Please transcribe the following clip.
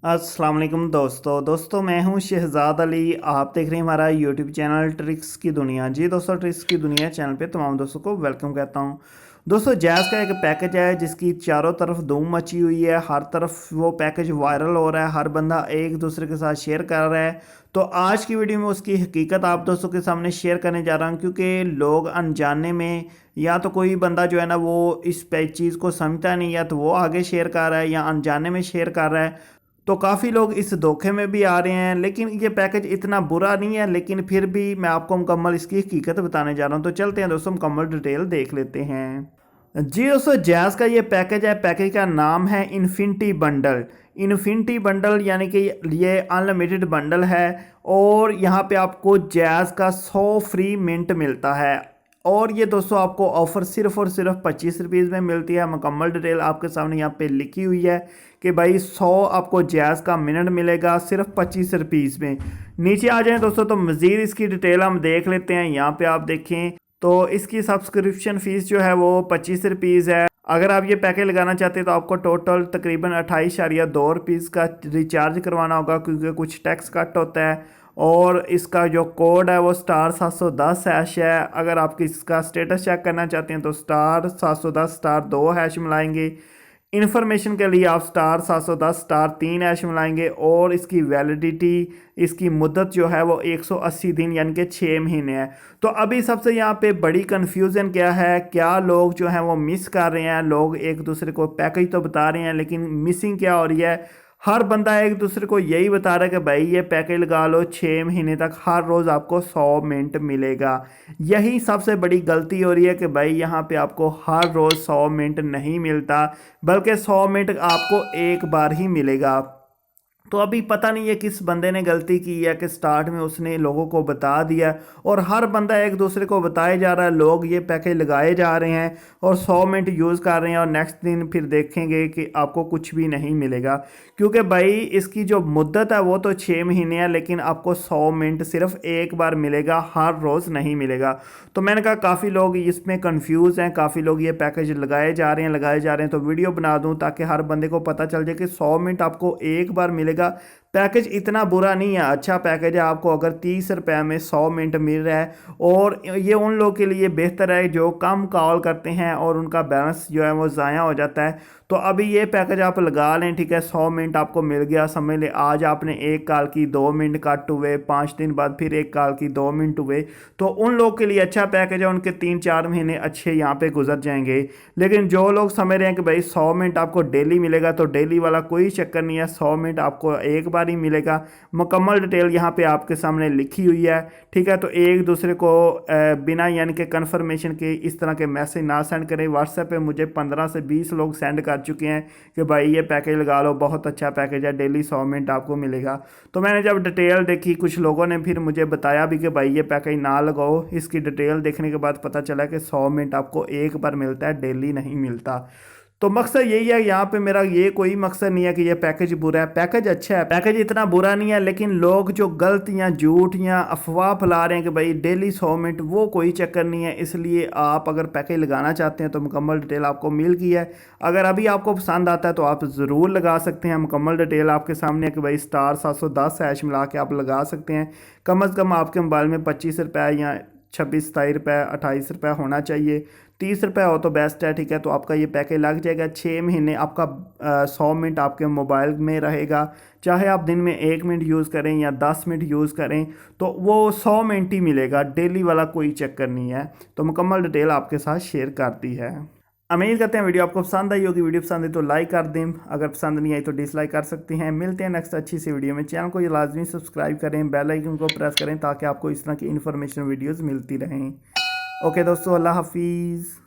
अस्सलाम वालेकुम दोस्तों मैं हूं शहजाद अली। आप देख रहे हैं हमारा यूट्यूब चैनल ट्रिक्स की दुनिया। जी दोस्तों, ट्रिक्स की दुनिया चैनल पे तमाम दोस्तों को वेलकम कहता हूं। दोस्तों, जैज़ का एक पैकेज है जिसकी चारों तरफ धूम मची हुई है। हर तरफ वो पैकेज वायरल हो रहा है, हर बंदा एक दूसरे के साथ शेयर कर रहा है। तो आज की वीडियो में उसकी हकीकत आप दोस्तों के सामने शेयर करने जा रहा हूँ, क्योंकि लोग अनजाने में या तो कोई बंदा जो है ना वो इस चीज़ को समझता नहीं, या तो वो आगे शेयर कर रहा है या अनजाने में शेयर कर रहा है। तो काफ़ी लोग इस धोखे में भी आ रहे हैं। लेकिन ये पैकेज इतना बुरा नहीं है, लेकिन फिर भी मैं आपको मुकम्मल इसकी हकीकत बताने जा रहा हूँ। तो चलते हैं दोस्तों, मुकम्मल डिटेल देख लेते हैं। जी दोस्तों, जैज़ का ये पैकेज है। पैकेज का नाम है इन्फिनिटी बंडल। इन्फिनिटी बंडल यानी कि ये अनलिमिटेड बंडल है। और यहाँ पे आपको जैज़ का 100 फ्री मिनट मिलता है। और ये दोस्तों आपको ऑफ़र सिर्फ और सिर्फ 25 रुपीज़ में मिलती है। मुकम्मल डिटेल आपके सामने यहाँ पे लिखी हुई है कि भाई 100 आपको जैज़ का मिनट मिलेगा सिर्फ 25 रुपीज़ में। नीचे आ जाएं दोस्तों तो मज़ीद इसकी डिटेल हम देख लेते हैं। यहाँ पे आप देखें तो इसकी सब्सक्रिप्शन फ़ीस जो है वो 25 रुपीज़ है। अगर आप ये पैकेज लगाना चाहते हैं तो आपको टोटल तकरीबन 28.2 रुपीज़ का रिचार्ज करवाना होगा, क्योंकि कुछ टैक्स कट होता है। और इसका जो कोड है वो *710# है। अगर आप इसका स्टेटस चेक करना चाहते हैं तो *710*2# मिलाएंगे। इन्फॉर्मेशन के लिए आप *710*3# मिलाएंगे। और इसकी वैलिडिटी, इसकी मुद्दत जो है वो 180 दिन यानी कि 6 महीने है। तो अभी सबसे यहाँ पे बड़ी कन्फ्यूज़न क्या है, क्या लोग जो हैं वो मिस कर रहे हैं। लोग एक दूसरे को पैकेज तो बता रहे हैं, लेकिन मिसिंग क्या हो रही है। हर बंदा एक दूसरे को यही बता रहा है कि भाई ये पैकेज लगा लो, 6 महीने तक हर रोज़ आपको 100 मिनट मिलेगा। यही सबसे बड़ी गलती हो रही है कि भाई यहाँ पे आपको हर रोज़ 100 मिनट नहीं मिलता, बल्कि 100 मिनट आपको एक बार ही मिलेगा। तो अभी पता नहीं है किस बंदे ने गलती की है कि स्टार्ट में उसने लोगों को बता दिया और हर बंदा एक दूसरे को बताए जा रहा है। लोग ये पैकेज लगाए जा रहे हैं और 100 मिनट यूज़ कर रहे हैं, और नेक्स्ट दिन फिर देखेंगे कि आपको कुछ भी नहीं मिलेगा। क्योंकि भाई इसकी जो मुद्दत है वो तो 6 महीने है, लेकिन आपको 100 मिनट सिर्फ एक बार मिलेगा, हर रोज़ नहीं मिलेगा। तो मैंने कहा काफ़ी लोग इसमें कन्फ्यूज़ हैं, काफ़ी लोग ये पैकेज लगाए जा रहे हैं। तो वीडियो बना दूँ ताकि हर बंदे को पता चल जाए कि 100 मिनट आपको एक बार मिलेगा। पैकेज इतना बुरा नहीं है, अच्छा पैकेज है। आपको अगर 30 रुपए में 100 मिनट मिल रहा है, और ये उन लोगों के लिए बेहतर है जो कम कॉल करते हैं और उनका बैलेंस जो है वो ज़ाया हो जाता है। तो अभी ये पैकेज आप लगा लें, ठीक है। 100 मिनट आपको मिल गया, समझ लें आज आपने एक कॉल की, 2 मिनट कट हुए, 5 दिन बाद फिर एक कॉल की, 2 मिनट हुए। तो उन लोगों के लिए अच्छा पैकेज है, उनके 3-4 महीने अच्छे यहाँ पे गुजर जाएंगे। लेकिन जो लोग समझ रहे हैं कि भाई 100 मिनट आपको डेली मिलेगा, तो डेली वाला कोई चक्कर नहीं है। 100 मिनट आपको एक बार ही मिलेगा। मुकम्मल डिटेल यहाँ पे आपके सामने लिखी हुई है, ठीक है। तो एक दूसरे को बिना यानी कि कन्फर्मेशन के इस तरह के मैसेज ना सेंड करें। व्हाट्सएप पे मुझे 15 से 20 लोग सेंड कर चुके हैं कि भाई ये पैकेज लगा लो, बहुत अच्छा पैकेज है, डेली 100 मिनट आपको मिलेगा। तो मैंने जब डिटेल देखी, कुछ लोगों ने फिर मुझे बताया भी कि भाई ये पैकेज ना लगाओ। इसकी डिटेल देखने के बाद पता चला कि 100 मिनट आपको एक बार मिलता है, डेली नहीं मिलता। तो मकसद यही है यहाँ पे मेरा, ये कोई मकसद नहीं है कि ये पैकेज बुरा है। पैकेज अच्छा है, पैकेज इतना बुरा नहीं है। लेकिन लोग जो गलत या झूठ या अफवाह फैला रहे हैं कि भाई डेली 100 मिनट, वो कोई चक्कर नहीं है। इसलिए आप अगर पैकेज लगाना चाहते हैं तो मुकम्मल डिटेल आपको मिल गई है। अगर अभी आपको पसंद आता है तो आप ज़रूर लगा सकते हैं। मुकम्मल डिटेल आपके सामने है कि भाई *710# मिला के आप लगा सकते हैं। कम से कम आपके मोबाइल में 25 रुपये या 26-27 रुपये, 28 रुपये होना चाहिए। 30 रुपये हो तो बेस्ट है, ठीक है। तो आपका ये पैकेज लग जाएगा, 6 महीने आपका 100 मिनट आपके मोबाइल में रहेगा। चाहे आप दिन में 1 मिनट यूज़ करें या 10 मिनट यूज़ करें, तो वो 100 मिनट ही मिलेगा, डेली वाला कोई चक्कर नहीं है। तो मुकम्मल डिटेल आपके साथ शेयर कर दी है। उम्मीद करते हैं वीडियो आपको पसंद आई होगी। वीडियो पसंद है तो लाइक कर दें, अगर पसंद नहीं आई तो डिसलाइक कर सकते हैं। मिलते हैं नेक्स्ट अच्छी सी वीडियो में। चैनल को ये लाजमी सब्सक्राइब करें, बेल आइकन को प्रेस करें ताकि आपको इस तरह की इन्फॉर्मेशन वीडियोज़ मिलती रहें। ओके दोस्तों, अल्लाह हाफिज़।